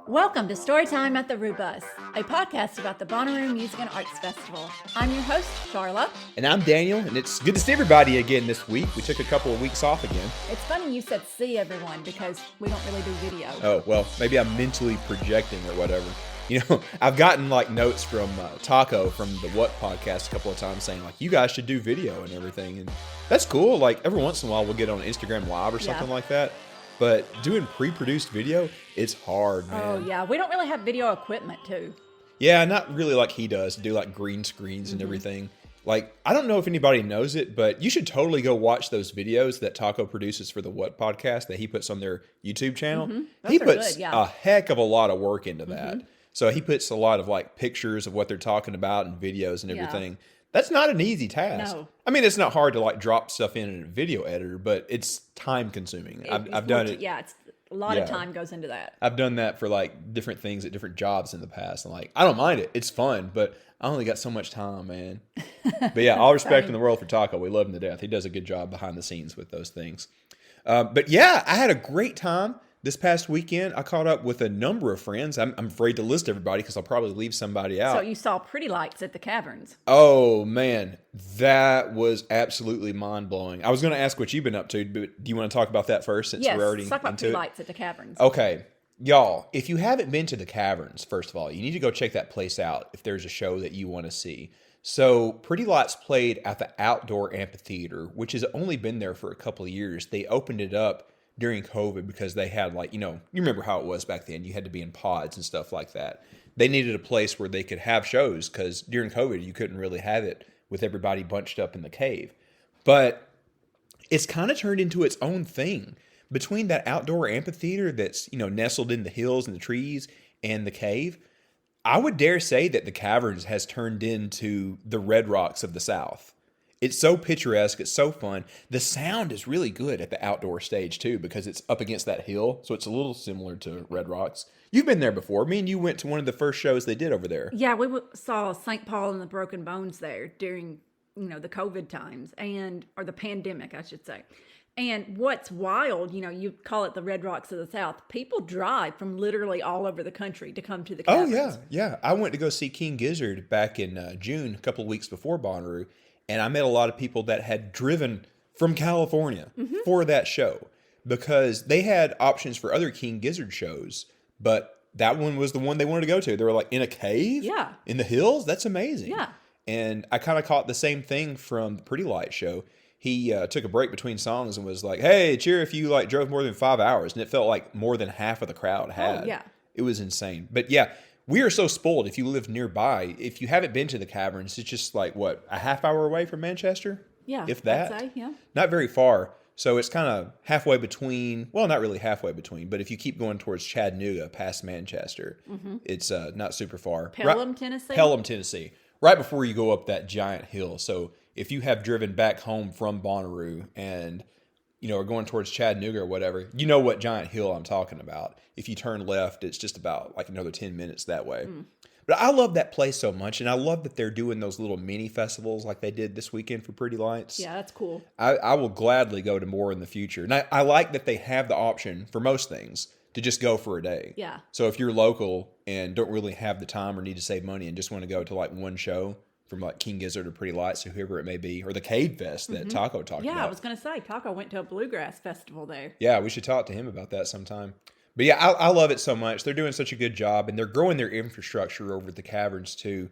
Welcome to Storytime at the Roobus, a podcast about the Bonnaroo Music and Arts Festival. I'm your host, Sharla. And I'm Daniel, and it's good to see everybody again this week. We took a couple of weeks off again. It's funny you said see everyone because we don't really do video. Oh, well, maybe I'm mentally projecting or whatever. You know, I've gotten like notes from Taco from the What podcast a couple of times saying like, you guys should do video and everything. And that's cool. Like every once in a while we'll get on Instagram Live or something like that. But doing pre-produced video, it's hard, man. Oh, yeah. We don't really have video equipment, too. Yeah, not really like he does, to do like green screens and everything. Like, I don't know if anybody knows it, but you should totally go watch those videos that Taco produces for the What podcast that he puts on their YouTube channel. He puts a heck of a lot of work into that. So he puts a lot of like pictures of what they're talking about and videos and everything. Yeah. That's not an easy task. No. I mean, it's not hard to like drop stuff in a video editor, but it's time consuming. I've done it. Yeah, it's a lot of time goes into that. I've done that for like different things at different jobs in the past. And like, I don't mind it. It's fun, but I only got so much time, man. But yeah, all respect in the world for Taco. We love him to death. He does a good job behind the scenes with those things. But yeah, I had a great time. This past weekend, I caught up with a number of friends. I'm afraid to list everybody because I'll probably leave somebody out. So you saw Pretty Lights at the Caverns. Oh, man. That was absolutely mind-blowing. I was going to ask what you've been up to, but do you want to talk about that first since we're already into it? Yes, talk about Pretty Lights at the Caverns. Okay. Y'all, if you haven't been to the Caverns, first of all, you need to go check that place out if there's a show that you want to see. So Pretty Lights played at the Outdoor Amphitheater, which has only been there for a couple of years. They opened it up during COVID because they had like, you remember how it was back then. You had to be in pods and stuff like that. They needed a place where they could have shows because during COVID, you couldn't really have it with everybody bunched up in the cave. But it's kind of turned into its own thing. Between that outdoor amphitheater that's, nestled in the hills and the trees and the cave, I would dare say that the Caverns has turned into the Red Rocks of the South. It's so picturesque. It's so fun. The sound is really good at the outdoor stage, too, because it's up against that hill. So it's a little similar to Red Rocks. You've been there before. Me and you went to one of the first shows they did over there. Yeah, we saw St. Paul and the Broken Bones there during, the COVID times or the pandemic, I should say. And what's wild, you call it the Red Rocks of the South. People drive from literally all over the country to come to the Caverns. Oh, yeah. I went to go see King Gizzard back in June, a couple of weeks before Bonnaroo. And I met a lot of people that had driven from California for that show because they had options for other King Gizzard shows, but that one was the one they wanted to go to. They were like, in a cave? Yeah. In the hills? That's amazing. Yeah. And I kind of caught the same thing from the Pretty Light show. He took a break between songs and was like, hey, cheer if you like drove more than 5 hours. And it felt like more than half of the crowd had. Oh, yeah. It was insane. But yeah. We are so spoiled if you live nearby. If you haven't been to the Caverns, it's just like, a half hour away from Manchester? Yeah. If that. I'd say, yeah. Not very far. So it's kind of halfway between, well, not really halfway between, but if you keep going towards Chattanooga past Manchester, it's not super far. Pelham, Tennessee? Pelham, Tennessee. Right before you go up that giant hill. So if you have driven back home from Bonnaroo and or going towards Chattanooga or whatever, you know what giant hill I'm talking about. If you turn left, it's just about like another 10 minutes that way. But I love that place so much, and I love that they're doing those little mini festivals like they did this weekend for Pretty Lights. Yeah, that's cool. I will gladly go to more in the future. And I like that they have the option for most things to just go for a day. Yeah. So if you're local and don't really have the time or need to save money and just want to go to like one show, from like King Gizzard or Pretty Lights or whoever it may be, or the Cave Fest that Taco talked about. Yeah, I was going to say, Taco went to a bluegrass festival there. Yeah, we should talk to him about that sometime. But yeah, I love it so much. They're doing such a good job, and they're growing their infrastructure over at the Caverns too.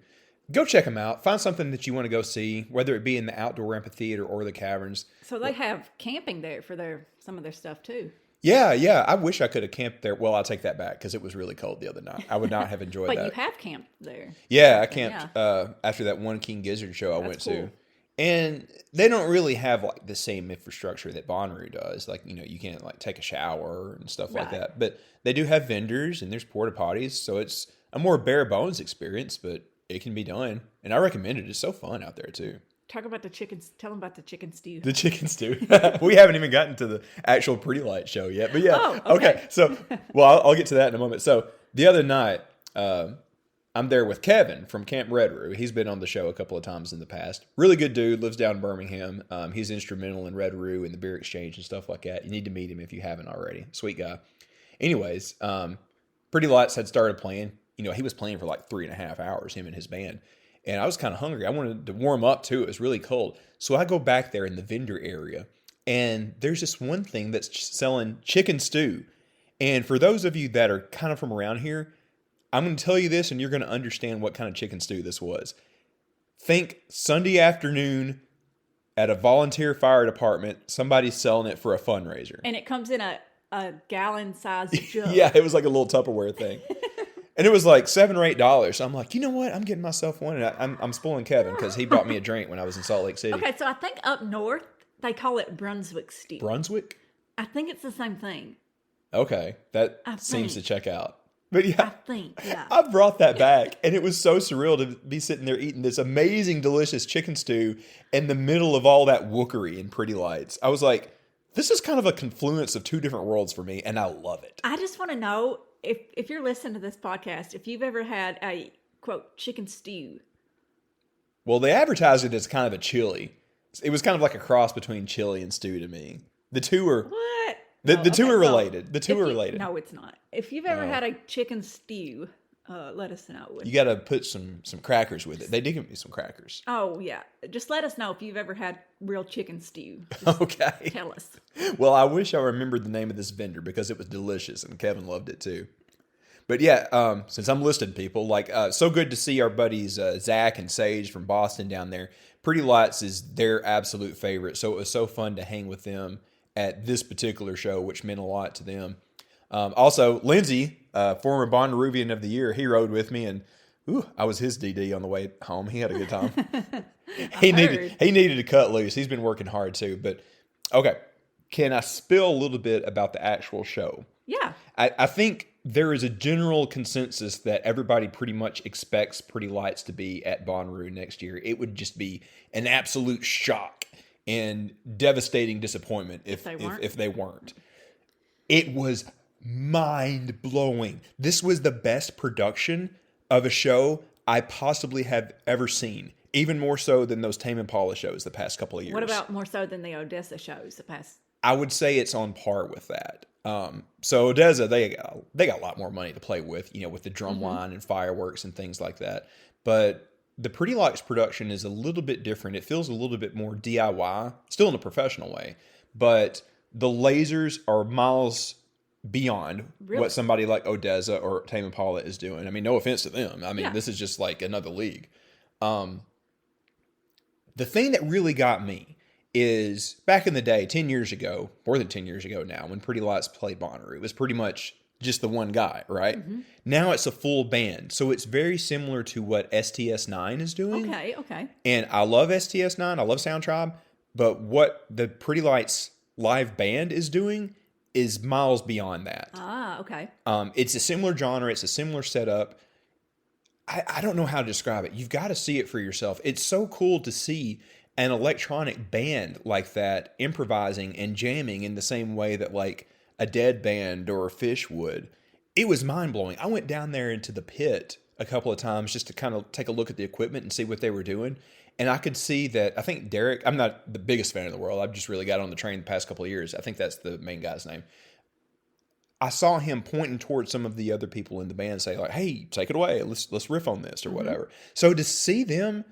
Go check them out. Find something that you want to go see, whether it be in the outdoor amphitheater or the Caverns. So they have camping there for some of their stuff too. Yeah. I wish I could have camped there. Well, I'll take that back because it was really cold the other night. I would not have enjoyed but that. But you have camped there. Yeah, I camped after that one King Gizzard show I went to. And they don't really have like the same infrastructure that Bonnaroo does. Like, you can't like take a shower and stuff like that. But they do have vendors and there's porta potties. So it's a more bare bones experience, but it can be done. And I recommend it. It's so fun out there too. Talk about the chickens. Tell them about the chicken stew. The chicken stew. We haven't even gotten to the actual Pretty Light show yet. But yeah. Oh, okay. So, well, I'll get to that in a moment. So the other night, I'm there with Kevin from Camp Red Roo. He's been on the show a couple of times in the past. Really good dude, lives down in Birmingham. He's instrumental in Red Roo and the beer exchange and stuff like that. You need to meet him if you haven't already. Sweet guy. Anyways, Pretty Lights had started playing. You know, he was playing for like 3.5 hours, him and his band. And I was kind of hungry. I wanted to warm up too. It was really cold. So I go back there in the vendor area, and there's this one thing that's selling chicken stew. And for those of you that are kind of from around here, I'm going to tell you this, and you're going to understand what kind of chicken stew this was. Think Sunday afternoon at a volunteer fire department, somebody's selling it for a fundraiser. And it comes in a gallon-sized jug. Yeah, it was like a little Tupperware thing. And it was like $7 or $8. So I'm like, you know what? I'm getting myself one. And I'm spoiling Kevin because he bought me a drink when I was in Salt Lake City. Okay, so I think up north, they call it Brunswick stew. Brunswick? I think it's the same thing. Okay, that seems to check out. But yeah, I brought that back, and it was so surreal to be sitting there eating this amazing, delicious chicken stew in the middle of all that wookery and Pretty Lights. I was like, this is kind of a confluence of two different worlds for me, and I love it. I just want to know, if you're listening to this podcast, if you've ever had a, quote, chicken stew. Well, they advertised it as kind of a chili. It was kind of like a cross between chili and stew to me. The two are... What? The two are related. The two are related. No, it's not. If you've ever had a chicken stew, let us know. You got to put some crackers with it. They did give me some crackers. Oh, yeah. Just let us know if you've ever had real chicken stew. Okay. Tell us. Well, I wish I remembered the name of this vendor because it was delicious, and Kevin loved it too. But yeah, since I'm listing people, like, so good to see our buddies Zach and Sage from Boston down there. Pretty Lights is their absolute favorite, so it was so fun to hang with them at this particular show, which meant a lot to them. Also, Lindsay, former Bonnaroovian of the Year, he rode with me, and I was his DD on the way home. He had a good time. He needed to cut loose. He's been working hard too. But okay, can I spill a little bit about the actual show? Yeah. I think there is a general consensus that everybody pretty much expects Pretty Lights to be at Bonnaroo next year. It would just be an absolute shock and devastating disappointment if they weren't. It was mind-blowing. This was the best production of a show I possibly have ever seen, even more so than those Tame Impala shows the past couple of years. What about more so than the Odessa shows the past? I would say it's on par with that. So Odessa, they got a lot more money to play with, with the drum line and fireworks and things like that. But the Pretty Lights production is a little bit different. It feels a little bit more DIY, still in a professional way, but the lasers are miles beyond what somebody like Odessa or Tame Impala is doing. I mean, no offense to them. I mean, This is just like another league. The thing that really got me is back in the day, 10 years ago, more than 10 years ago now, when Pretty Lights played Bonnaroo, it was pretty much just the one guy, right? Mm-hmm. Now it's a full band. So it's very similar to what STS9 is doing. Okay. And I love STS9. I love Sound Tribe. But what the Pretty Lights live band is doing is miles beyond that. Ah, okay. It's a similar genre. It's a similar setup. I don't know how to describe it. You've got to see it for yourself. It's so cool to see an electronic band like that improvising and jamming in the same way that like a Dead band or a Fish would. It was mind-blowing. I went down there into the pit a couple of times just to kind of take a look at the equipment and see what they were doing. And I could see that, I think Derek, I'm not the biggest fan in the world. I've just really got on the train the past couple of years. I think that's the main guy's name. I saw him pointing towards some of the other people in the band, say like, hey, take it away. Let's riff on this or whatever. So to see them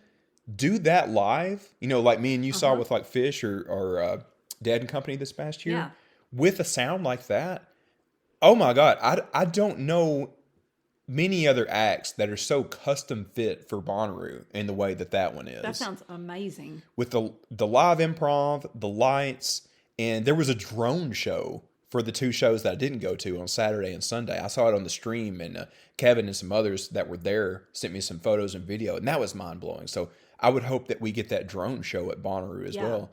do that live, like me and you saw with like Fish or Dead and Company this past year, with a sound like that, oh my God, I don't know many other acts that are so custom fit for Bonnaroo in the way that one is. That sounds amazing. With the live improv, the lights, and there was a drone show for the two shows that I didn't go to on Saturday and Sunday. I saw it on the stream, and Kevin and some others that were there sent me some photos and video, and that was mind-blowing. So I would hope that we get that drone show at Bonnaroo as well.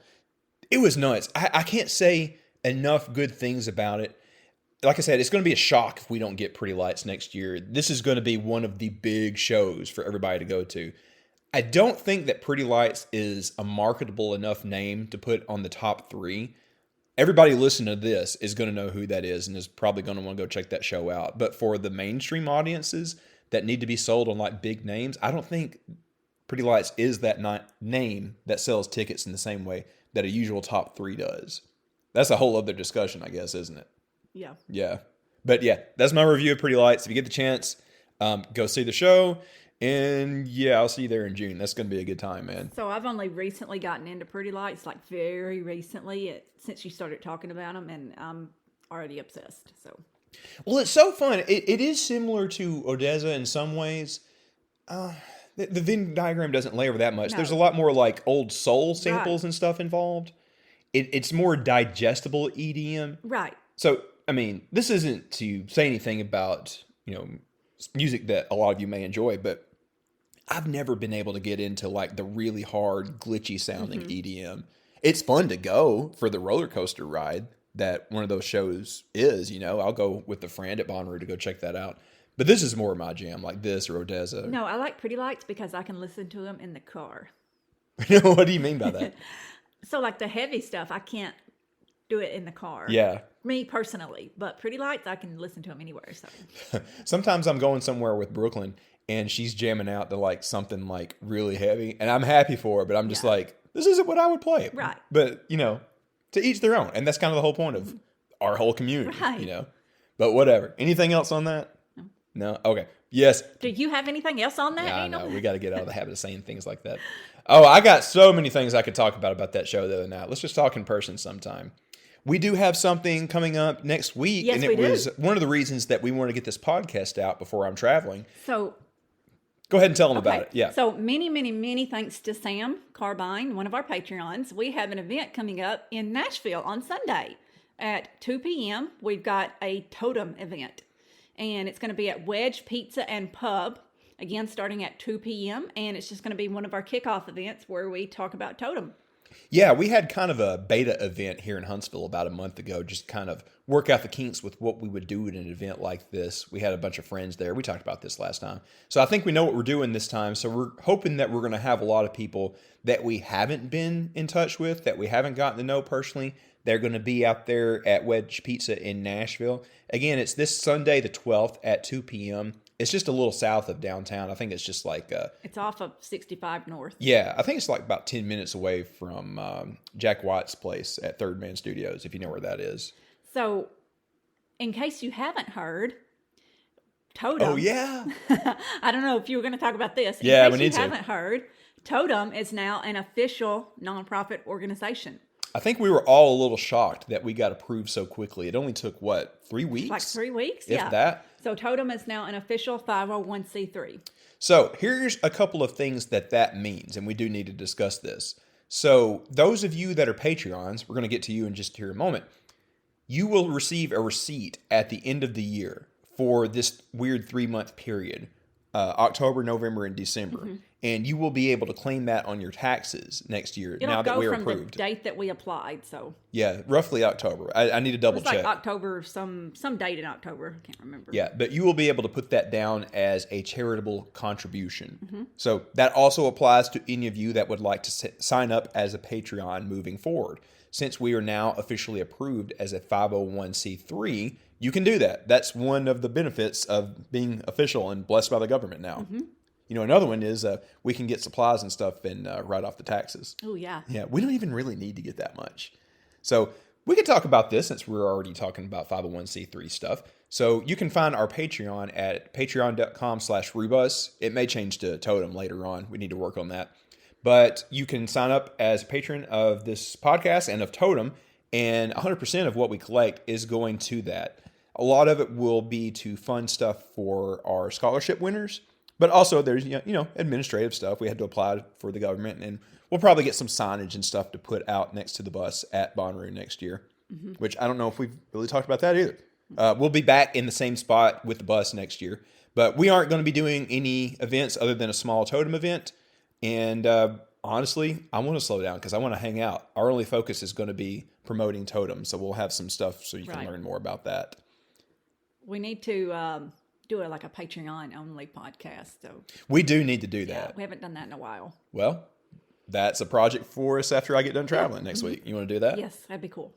It was nuts. I can't say enough good things about it. Like I said, it's going to be a shock if we don't get Pretty Lights next year. This is going to be one of the big shows for everybody to go to. I don't think that Pretty Lights is a marketable enough name to put on the top 3. Everybody listening to this is going to know who that is and is probably going to want to go check that show out. But for the mainstream audiences, that need to be sold on like big names. I don't think Pretty Lights is that name that sells tickets in the same way that a usual top 3 does. That's a whole other discussion, I guess, isn't it? Yeah. Yeah. But yeah, that's my review of Pretty Lights. If you get the chance, go see the show. And yeah, I'll see you there in June. That's going to be a good time, man. So I've only recently gotten into Pretty Lights, like very recently, since you started talking about them, and I'm already obsessed. So. Well, it's so fun. It is similar to Odessa in some ways. The Venn diagram doesn't layer that much. No. There's a lot more like old soul samples and stuff involved. It's more digestible EDM. Right. So, I mean, this isn't to say anything about, music that a lot of you may enjoy, but I've never been able to get into like the really hard, glitchy sounding EDM. It's fun to go for the roller coaster ride that one of those shows is, I'll go with a friend at Bonnaroo to go check that out. But this is more my jam, like this or Odessa. No, I like Pretty Lights because I can listen to them in the car. What do you mean by that? So like the heavy stuff, I can't do it in the car. Yeah. Me personally. But Pretty Lights, I can listen to them anywhere. So Sometimes I'm going somewhere with Brooklyn and she's jamming out to like something like really heavy. And I'm happy for her, but I'm just like, this isn't what I would play. Right. But, to each their own. And that's kind of the whole point of our whole community, Right. But whatever. Anything else on that? No? Okay. Yes. Do you have anything else on that, No, Daniel? we got to get out of the habit of saying things like that. Oh, I got so many things I could talk about that show the other night. Let's just talk in person sometime. We do have something coming up next week. Yes, and it was one of the reasons that we want to get this podcast out before I'm traveling. So go ahead and tell them about it. Yeah. So many thanks to Sam Carbine, one of our Patreons. We have an event coming up in Nashville on Sunday at 2 p.m. We've got a Totem event. And it's going to be at Wedge Pizza and Pub, again, starting at 2 p.m. And it's just going to be one of our kickoff events where we talk about Totem. Yeah, we had kind of a beta event here in Huntsville about a month ago, just kind of work out the kinks with what we would do at an event like this. We had a bunch of friends there. We talked about this last time. So I think we know what we're doing this time. So we're hoping that we're going to have a lot of people that we haven't been in touch with, that we haven't gotten to know personally. They're going to be out there at Wedge Pizza in Nashville. Again, it's this Sunday, the 12th at 2 p.m. It's just a little south of downtown. I think it's just like... it's off of 65 North. Yeah, I think it's like about 10 minutes away from Jack White's place at Third Man Studios, if you know where that is. So, in case you haven't heard, Totem... Oh, yeah. I don't know if you were going to talk about this. Yeah, in we case need you to. haven't heard, Totem is now an official nonprofit organization. I think we were all a little shocked that we got approved so quickly. It only took, 3 weeks? Like 3 weeks? If that. So Totem is now an official 501c3. So here's a couple of things that means, and we do need to discuss this. So those of you that are Patreons, we're going to get to you in just here a moment, you will receive a receipt at the end of the year for this weird 3-month period, October, November, and December. Mm-hmm. And you will be able to claim that on your taxes next year. It'll now that go we're from approved. The date that we applied. So yeah, roughly October. I need to double check. It's like October, some date in October. I can't remember. Yeah, but you will be able to put that down as a charitable contribution. Mm-hmm. So that also applies to any of you that would like to sign up as a Patreon moving forward. Since we are now officially approved as a 501c3, you can do that. That's one of the benefits of being official and blessed by the government now. Mm-hmm. Another one is we can get supplies and stuff and write off the taxes. Oh, yeah. Yeah, we don't even really need to get that much. So we can talk about this since we're already talking about 501c3 stuff. So you can find our Patreon at patreon.com/ROObus. It may change to Totem later on. We need to work on that. But you can sign up as a patron of this podcast and of Totem, and 100% of what we collect is going to that. A lot of it will be to fund stuff for our scholarship winners. But also there's, administrative stuff. We had to apply for the government, and we'll probably get some signage and stuff to put out next to the bus at Bonnaroo next year, which I don't know if we've really talked about that either. We'll be back in the same spot with the bus next year, but we aren't going to be doing any events other than a small Totem event. And honestly, I want to slow down because I want to hang out. Our only focus is going to be promoting Totem, so we'll have some stuff so you can learn more about that. We need to... do it like a Patreon only podcast. So we do need to do that. Yeah, we haven't done that in a while. Well, that's a project for us after I get done traveling next week. You want to do that? Yes, that'd be cool.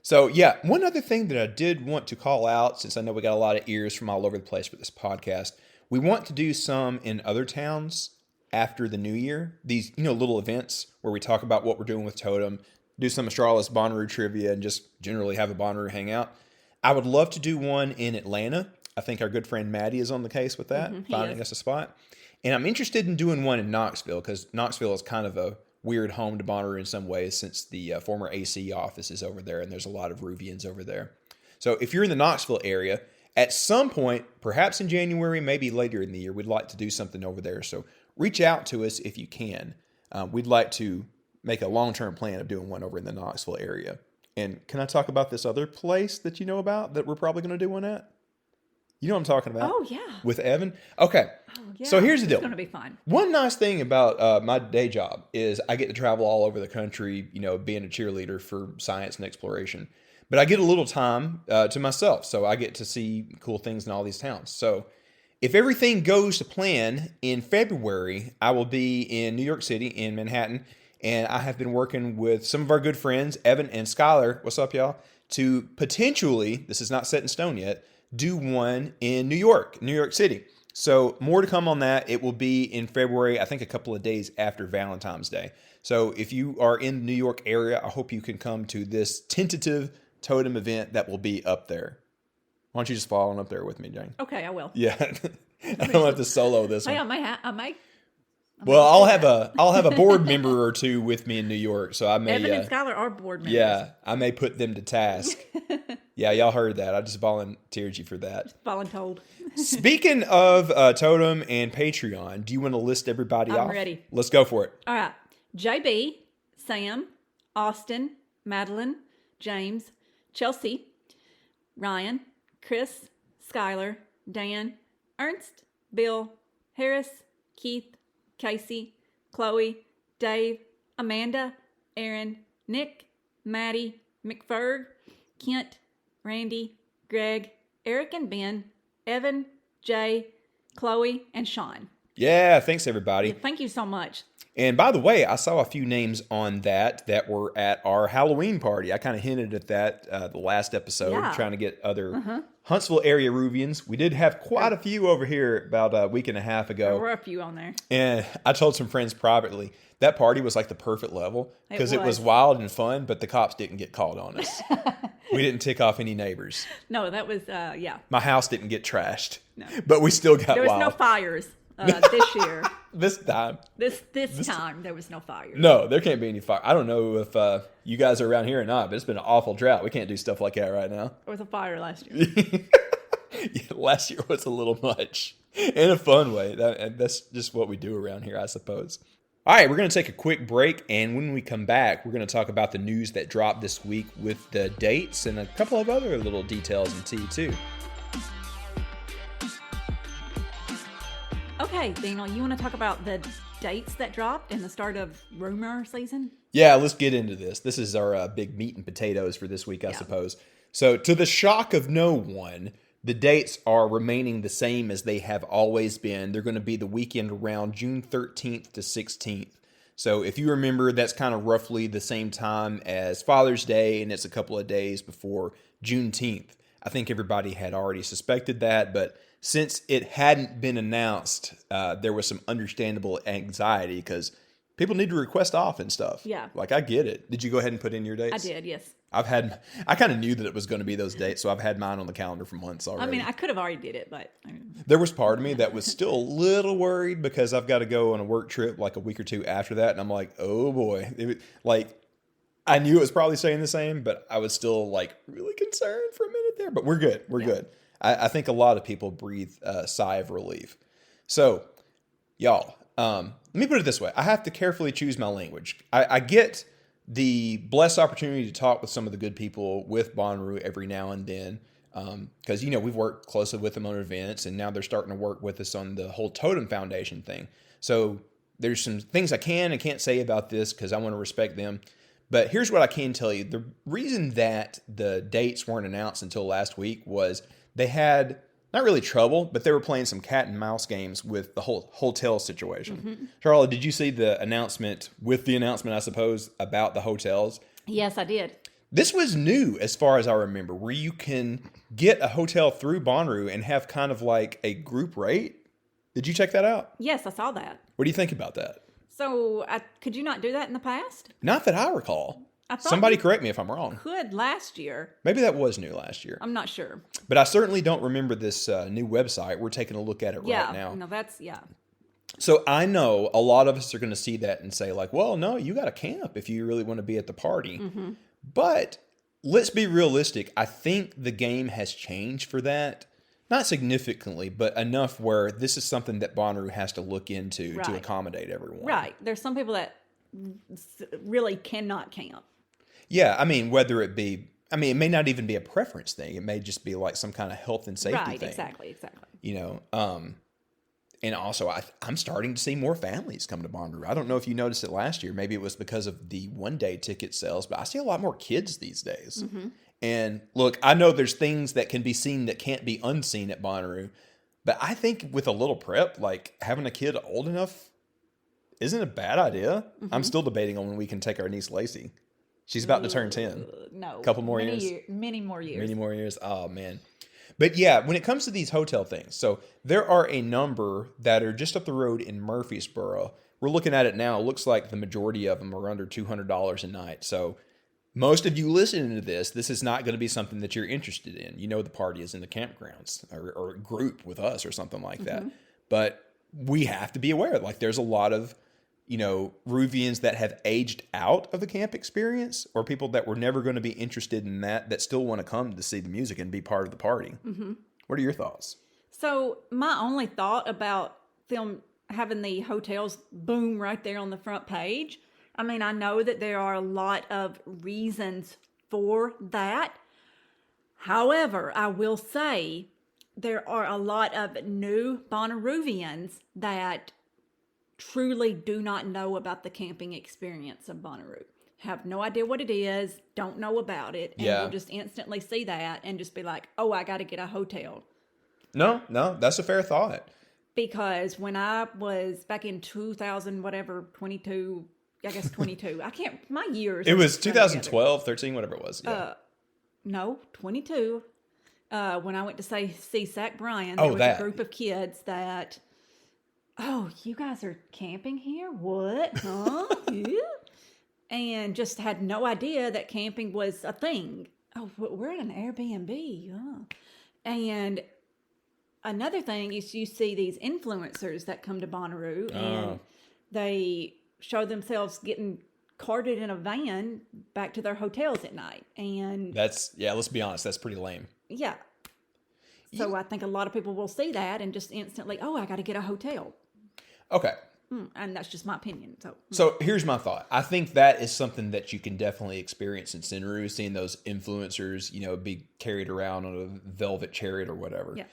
So yeah, one other thing that I did want to call out, since I know we got a lot of ears from all over the place for this podcast, We want to do some in other towns after the new year. These, little events where we talk about what we're doing with Totem, do some of Charlotte's Bonnaroo trivia, and just generally have a Bonnaroo hangout. I would love to do one in Atlanta. I think our good friend Maddie is on the case with that, finding us a spot. And I'm interested in doing one in Knoxville because Knoxville is kind of a weird home to Bonnaroo in some ways since the former AC office is over there and there's a lot of Roovians over there. So if you're in the Knoxville area, at some point, perhaps in January, maybe later in the year, we'd like to do something over there. So reach out to us if you can. We'd like to make a long-term plan of doing one over in the Knoxville area. And can I talk about this other place that you know about that we're probably going to do one at? You know what I'm talking about? Oh, yeah. With Evan? Okay. Oh, yeah. So here's the deal. It's going to be fun. One nice thing about my day job is I get to travel all over the country, being a cheerleader for science and exploration. But I get a little time to myself. So I get to see cool things in all these towns. So if everything goes to plan, in February, I will be in New York City, in Manhattan. And I have been working with some of our good friends, Evan and Skylar. What's up, y'all? To potentially, this is not set in stone yet, do one in New York City. So more to come on that. It will be in February, I think a couple of days after Valentine's Day. So if you are in the New York area, I hope you can come to this tentative Totem event that will be up there. Why don't you just follow on up there with me, Jane? Okay, I will. Yeah. I don't have to solo this one. I might. Well, I'll have a board member or two with me in New York, so I may. Evan and Skylar are board members. Yeah, I may put them to task. Yeah, y'all heard that. I just volunteered you for that. Voluntold. Speaking of Totem and Patreon, do you want to list everybody off? I'm ready. Let's go for it. All right. JB, Sam, Austin, Madeline, James, Chelsea, Ryan, Chris, Skylar, Dan, Ernst, Bill, Harris, Keith, Casey, Chloe, Dave, Amanda, Aaron, Nick, Maddie, McFerg, Kent, Randy, Greg, Eric and Ben, Evan, Jay, Chloe, and Sean. Yeah, thanks everybody. Thank you so much. And by the way, I saw a few names on that were at our Halloween party. I kind of hinted at that the last episode, trying to get other Huntsville area Roovians. We did have quite a few over here about a week and a half ago. There were a few on there. And I told some friends privately, that party was like the perfect level because it was wild and fun, but the cops didn't get called on us. We didn't tick off any neighbors. No, that was, yeah. My house didn't get trashed. No. But we still got wild. There was no fires this year. This time. This time, there was no fire. No, there can't be any fire. I don't know if you guys are around here or not, but it's been an awful drought. We can't do stuff like that right now. There was a fire last year. Yeah, last year was a little much. In a fun way. That's just what we do around here, I suppose. All right, we're going to take a quick break, and when we come back, we're going to talk about the news that dropped this week with the dates and a couple of other little details in tea, too. Okay, Daniel, you want to talk about the dates that dropped in the start of ROOmor season? Yeah, let's get into this. This is our big meat and potatoes for this week, I suppose. So, to the shock of no one, the dates are remaining the same as they have always been. They're going to be the weekend around June 13th to 16th. So, if you remember, that's kind of roughly the same time as Father's Day, and it's a couple of days before Juneteenth. I think everybody had already suspected that, but since it hadn't been announced, there was some understandable anxiety because people need to request off and stuff. Yeah. Like, I get it. Did you go ahead and put in your dates? I did, yes. I kind of knew that it was going to be those dates, so I've had mine on the calendar for months already. I mean, I could have already did it, but... There was part of me that was still a little worried because I've got to go on a work trip like a week or two after that, and I'm like, oh boy. I knew it was probably staying the same, but I was still like really concerned for a minute there. But we're good. We're good. I think a lot of people breathe a sigh of relief. So, y'all, let me put it this way. I have to carefully choose my language. I get the blessed opportunity to talk with some of the good people with Bonnaroo every now and then because, we've worked closely with them on events, and now they're starting to work with us on the whole Totem Foundation thing. So there's some things I can and can't say about this because I want to respect them. But here's what I can tell you. The reason that the dates weren't announced until last week was they had not really trouble, but they were playing some cat and mouse games with the whole hotel situation. Mm-hmm. Charlotte, did you see the announcement, I suppose, about the hotels? Yes, I did. This was new as far as I remember, where you can get a hotel through Bonnaroo and have kind of like a group rate. Did you check that out? Yes, I saw that. What do you think about that? So, could you not do that in the past? Not that I recall. I thought Somebody you correct me if I'm wrong. could last year. Maybe that was new last year. I'm not sure. But I certainly don't remember this new website. We're taking a look at it right now. No, that's, yeah. So I know a lot of us are going to see that and say like, well, no, you got to camp if you really want to be at the party. Mm-hmm. But let's be realistic. I think the game has changed for that. Not significantly, but enough where this is something that Bonnaroo has to look into to accommodate everyone. Right. There's some people that really cannot camp. Yeah, I mean, whether it be, it may not even be a preference thing. It may just be like some kind of health and safety thing. Exactly. You know, and also I'm starting to see more families come to Bonnaroo. I don't know if you noticed it last year. Maybe it was because of the one-day ticket sales, but I see a lot more kids these days. Mm-hmm. And look, I know there's things that can be seen that can't be unseen at Bonnaroo, but I think with a little prep, like having a kid old enough isn't a bad idea. Mm-hmm. I'm still debating on when we can take our niece Lacey. She's about to turn 10. No. A couple more years. Many more years. Many more years. Oh, man. But yeah, when it comes to these hotel things, so there are a number that are just up the road in Murfreesboro. We're looking at it now. It looks like the majority of them are under $200 a night. So most of you listening to this is not going to be something that you're interested in. You know, the party is in the campgrounds or group with us or something like that. Mm-hmm. But we have to be aware, like there's a lot of, Roovians that have aged out of the camp experience or people that were never going to be interested in that still want to come to see the music and be part of the party. Mm-hmm. What are your thoughts? So my only thought about them having the hotels boom right there on the front page, I mean, I know that there are a lot of reasons for that. However, I will say there are a lot of new Bonnaroovians that truly do not know about the camping experience of Bonnaroo. Have no idea what it is, don't know about it, and will just instantly see that and just be like, oh, I got to get a hotel. No, that's a fair thought. Because when I was back in 2000, whatever, 22, I guess 22, I can't, my years. It was 2012, 13, whatever it was. Yeah. No, 22. When I went to see Zach Bryan, there was a group of kids that, oh, you guys are camping here? What? Huh? Yeah. And just had no idea that camping was a thing. Oh, we're at an Airbnb. Yeah. And another thing is you see these influencers that come to Bonnaroo and they show themselves getting carted in a van back to their hotels at night. And let's be honest, that's pretty lame. Yeah. So I think a lot of people will see that and just instantly, oh, I got to get a hotel. Okay. And that's just my opinion. So here's my thought. I think that is something that you can definitely experience in Cinderoo, seeing those influencers, be carried around on a velvet chariot or whatever. Yeah.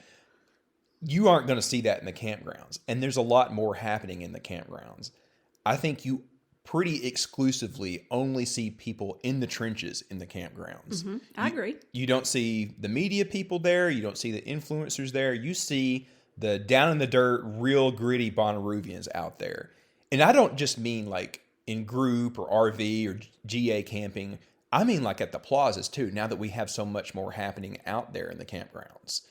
You aren't going to see that in the campgrounds. And there's a lot more happening in the campgrounds. I think you pretty exclusively only see people in the trenches in the campgrounds. Mm-hmm. I agree. You don't see the media people there. You don't see the influencers there. You see the down in the dirt, real gritty Bonnaroovians out there. And I don't just mean like in group or RV or GA camping. I mean like at the plazas too, now that we have so much more happening out there in the campgrounds.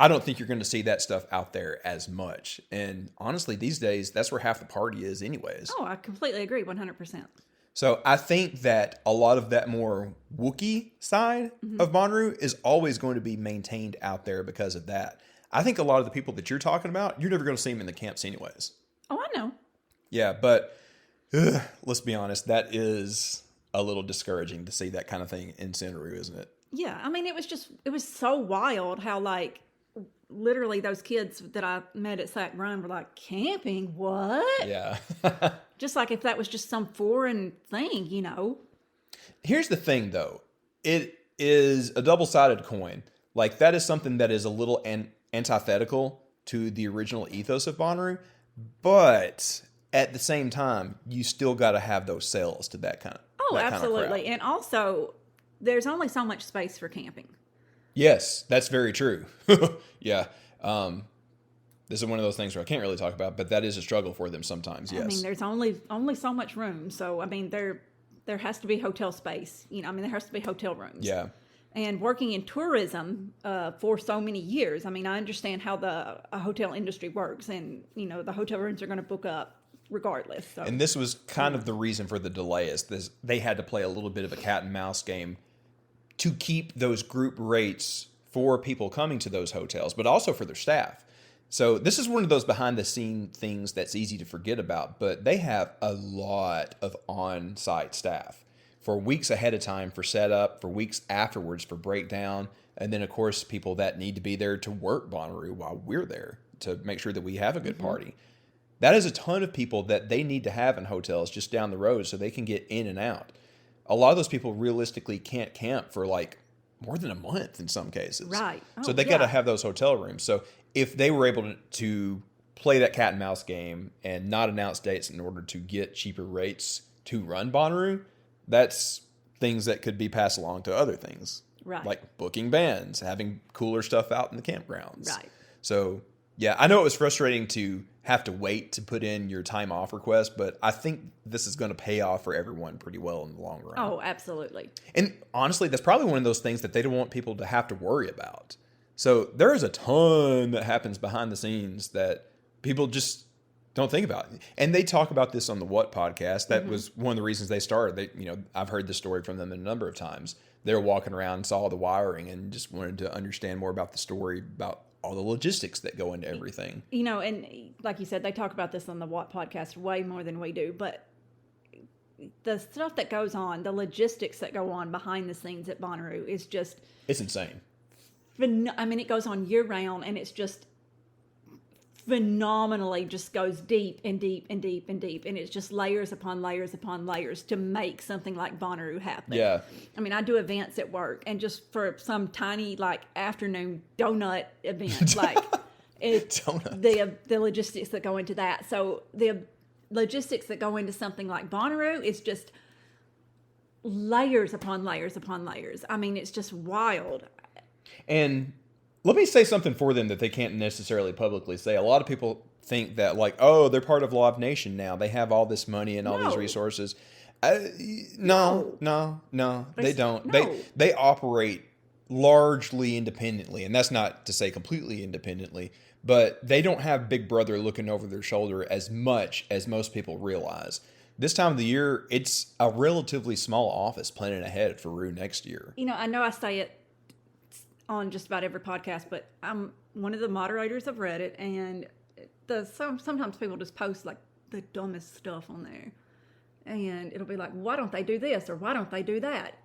I don't think you're going to see that stuff out there as much. And honestly, these days, that's where half the party is anyways. Oh, I completely agree, 100%. So I think that a lot of that more Wookiee side of Bonnaroo is always going to be maintained out there because of that. I think a lot of the people that you're talking about, you're never going to see them in the camps anyways. Oh, I know. Yeah, but let's be honest, that is a little discouraging to see that kind of thing in Cinderoo, isn't it? Yeah, I mean, it was so wild how, like, literally those kids that I met at Zach Bryan were like, camping? What? Yeah. Just like if that was just some foreign thing, Here's the thing, though. It is a double-sided coin. Like, that is something that is a little antithetical to the original ethos of Bonnaroo, but at the same time, you still got to have those sales to that kind of absolutely. And also, there's only so much space for camping. Yes, that's very true. Yeah. This is one of those things where I can't really talk about, but that is a struggle for them sometimes, yes. I mean, there's only so much room. So, I mean, there has to be hotel space. There has to be hotel rooms. Yeah. And working in tourism for so many years, I mean, I understand how the hotel industry works, and the hotel rooms are going to book up regardless. So. And this was kind of the reason for the delay is this, they had to play a little bit of a cat and mouse game to keep those group rates for people coming to those hotels, but also for their staff. So this is one of those behind the scene things that's easy to forget about, but they have a lot of on-site staff for weeks ahead of time for setup, for weeks afterwards for breakdown, and then of course people that need to be there to work Bonnaroo while we're there to make sure that we have a good party. That is a ton of people that they need to have in hotels just down the road so they can get in and out. A lot of those people realistically can't camp for like more than a month in some cases. Right. So they got to have those hotel rooms. So if they were able to play that cat and mouse game and not announce dates in order to get cheaper rates to run Bonnaroo, that's things that could be passed along to other things. Right. Like booking bands, having cooler stuff out in the campgrounds. Right. So, yeah, I know it was frustrating to have to wait to put in your time off request, but I think this is going to pay off for everyone pretty well in the long run. Oh, absolutely. And honestly, that's probably one of those things that they don't want people to have to worry about. So there is a ton that happens behind the scenes that people just don't think about. And they talk about this on the What podcast. That was one of the reasons they started. I've heard this story from them a number of times. They were walking around and saw the wiring and just wanted to understand more about the story, about all the logistics that go into everything. And like you said, they talk about this on the What podcast way more than we do, but the stuff that goes on, the logistics that go on behind the scenes at Bonnaroo is just... It's insane. I mean, it goes on year round, and it's just phenomenally just goes deep and deep and deep and deep, and it's just layers upon layers upon layers to make something like Bonnaroo happen. Yeah. I mean, I do events at work, and just for some tiny afternoon donut event, the logistics that go into that. So the logistics that go into something like Bonnaroo is just layers upon layers upon layers. I mean, it's just wild. And let me say something for them that they can't necessarily publicly say. A lot of people think that they're part of Live Nation now. They have all this money and all these resources. No, they don't. No. They operate largely independently, and that's not to say completely independently, but they don't have Big Brother looking over their shoulder as much as most people realize. This time of the year, it's a relatively small office planning ahead for Roo next year. I know I say it on just about every podcast, but I'm one of the moderators of Reddit, and sometimes people just post the dumbest stuff on there, and it'll be like, why don't they do this or why don't they do that?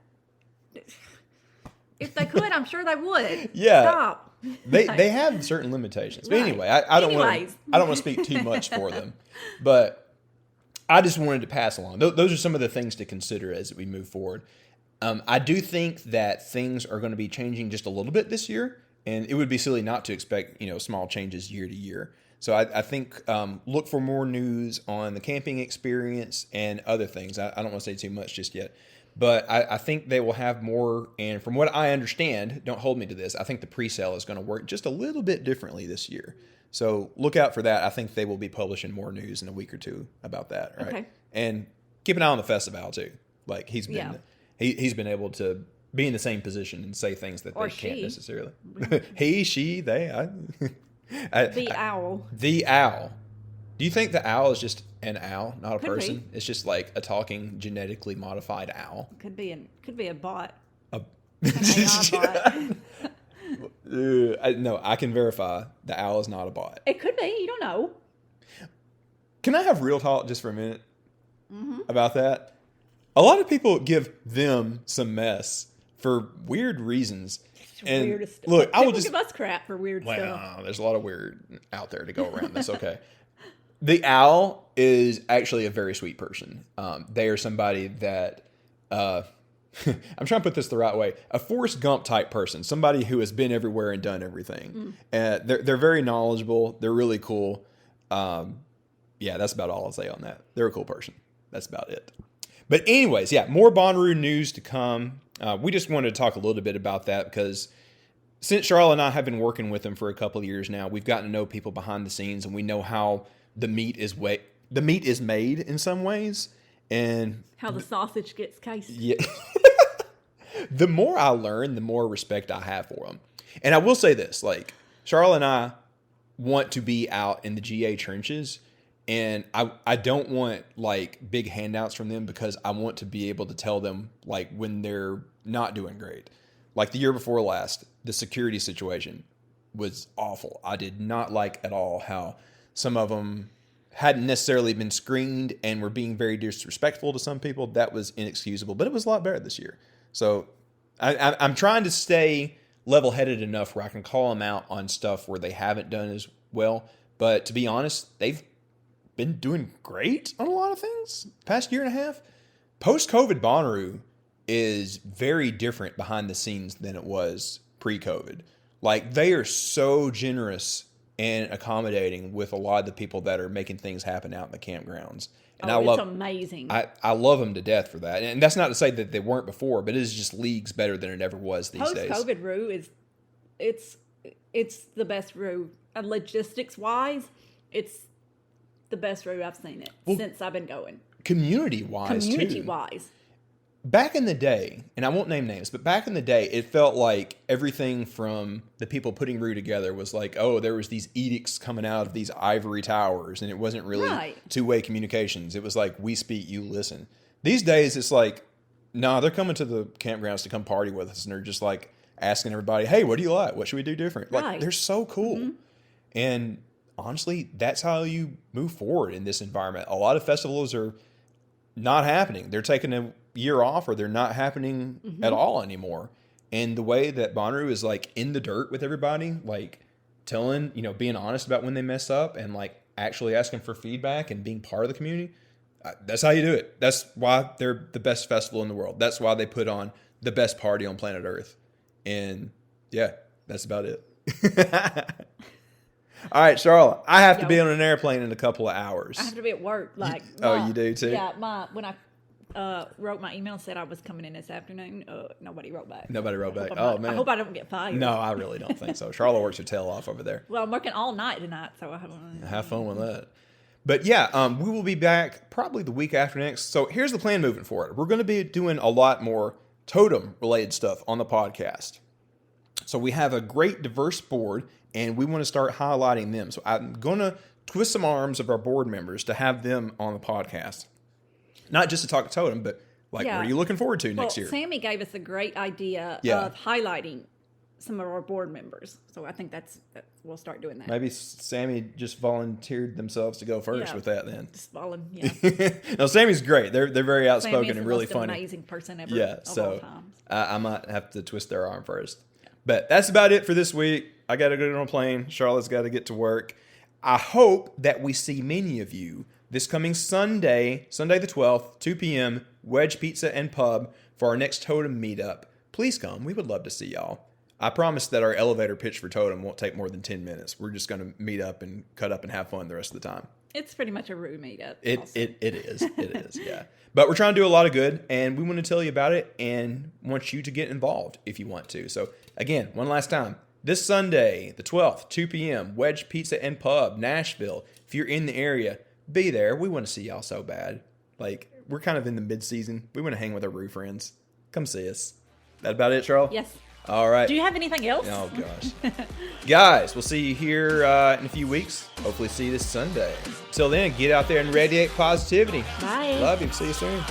If they could, I'm sure they would. Yeah, stop. They have certain limitations, but Right. anyway, I don't want to speak too much for them, but I just wanted to pass along. Those are some of the things to consider as we move forward. I do think that things are going to be changing just a little bit this year, and it would be silly not to expect, small changes year to year. So I think look for more news on the camping experience and other things. I don't want to say too much just yet, but I think they will have more. And from what I understand, don't hold me to this, I think the pre-sale is going to work just a little bit differently this year. So look out for that. I think they will be publishing more news in a week or two about that. Right? Okay. And keep an eye on the festival too. He's been... Yeah. He's been able to be in the same position and say things that they can't necessarily. He, she, they. The owl. The owl. Do you think the owl is just an owl, not a person? Be. It's just like a talking, genetically modified owl. Could be a bot. An AI bot. No, I can verify the owl is not a bot. It could be. You don't know. Can I have real talk just for a minute about that? A lot of people give them some mess for weird reasons. And weirdest stuff. Look, I will just give us crap for weird stuff. There's a lot of weird out there to go around. That's okay. The owl is actually a very sweet person. They are somebody that I'm trying to put this the right way. A Forrest Gump type person, somebody who has been everywhere and done everything. They're very knowledgeable. They're really cool. Yeah, that's about all I'll say on that. They're a cool person. That's about it. But anyways, yeah, more Bonnaroo news to come. We just wanted to talk a little bit about that because since Sharla and I have been working with them for a couple of years now, we've gotten to know people behind the scenes, and we know how the meat is made in some ways, and how the sausage gets cased. Yeah. The more I learn, the more respect I have for them. And I will say this, like, Sharla and I want to be out in the GA trenches, and I don't want, like, big handouts from them because I want to be able to tell them, like, when they're not doing great. Like the year before last, the security situation was awful. I did not like at all how some of them hadn't necessarily been screened and were being very disrespectful to some people. That was inexcusable, but it was a lot better this year. So I'm trying to stay level-headed enough where I can call them out on stuff where they haven't done as well. But to be honest, they've been doing great on a lot of things past year and a half. Post-COVID Bonnaroo is very different behind the scenes than it was pre-COVID. Like, they are so generous and accommodating with a lot of the people that are making things happen out in the campgrounds. And it's amazing. I love them to death for that. And that's not to say that they weren't before, but it is just leagues better than it ever was these days. Post-COVID Roo it's the best Roo. Logistics-wise, it's the best Roo I've seen it since I've been going. Community-wise, Community-wise. Back in the day, and I won't name names, but back in the day, it felt like everything from the people putting Roo together was like, oh, there was these edicts coming out of these ivory towers, and it wasn't really two-way communications. It was like, we speak, you listen. These days, it's like, nah, they're coming to the campgrounds to come party with us, and they're just like asking everybody, hey, what do you like? What should we do different? Like, they're so cool. Mm-hmm. And honestly, that's how you move forward in this environment. A lot of festivals are not happening. They're taking a year off, or they're not happening at all anymore. And the way that Bonnaroo is like in the dirt with everybody, like telling, being honest about when they mess up and like actually asking for feedback and being part of the community, that's how you do it. That's why they're the best festival in the world. That's why they put on the best party on planet Earth. And yeah, that's about it. All right, Sharla, I have to be on an airplane in a couple of hours. I have to be at work. You do too? Yeah, when I wrote my email, said I was coming in this afternoon. Nobody wrote back. Man. I hope I don't get fired. No, I really don't think so. Sharla works her tail off over there. Well, I'm working all night tonight, so I have fun with that. But yeah, we will be back probably the week after next. So here's the plan moving forward. We're going to be doing a lot more totem-related stuff on the podcast. So we have a great diverse board, and we want to start highlighting them. So I'm going to twist some arms of our board members to have them on the podcast. Not just to talk to Totem, but what are you looking forward to next year? Sammy gave us a great idea of highlighting some of our board members. So I think we'll start doing that. Maybe Sammy just volunteered themselves to go first with that then. Just volunteer. No, Sammy's great. They're very outspoken and really funny. Amazing person ever. Yeah, so I might have to twist their arm first. But that's about it for this week. I got to get on a plane. Charlotte's got to get to work. I hope that we see many of you this coming Sunday the 12th, 2 p.m., Wedge Pizza and Pub for our next Totem meetup. Please come. We would love to see y'all. I promise that our elevator pitch for Totem won't take more than 10 minutes. We're just going to meet up and cut up and have fun the rest of the time. It's pretty much a Roo meetup. It is, yeah. But we're trying to do a lot of good, and we want to tell you about it and want you to get involved if you want to. So, again, one last time. This Sunday, the 12th, 2 p.m., Wedge Pizza and Pub, Nashville. If you're in the area, be there. We want to see y'all so bad. Like, we're kind of in the mid-season. We want to hang with our Roo friends. Come see us. That about it, Charles? Yes. All right. Do you have anything else? Oh, gosh. Guys, we'll see you here in a few weeks. Hopefully see you this Sunday. Till then, get out there and radiate positivity. Bye. Love you. See you soon.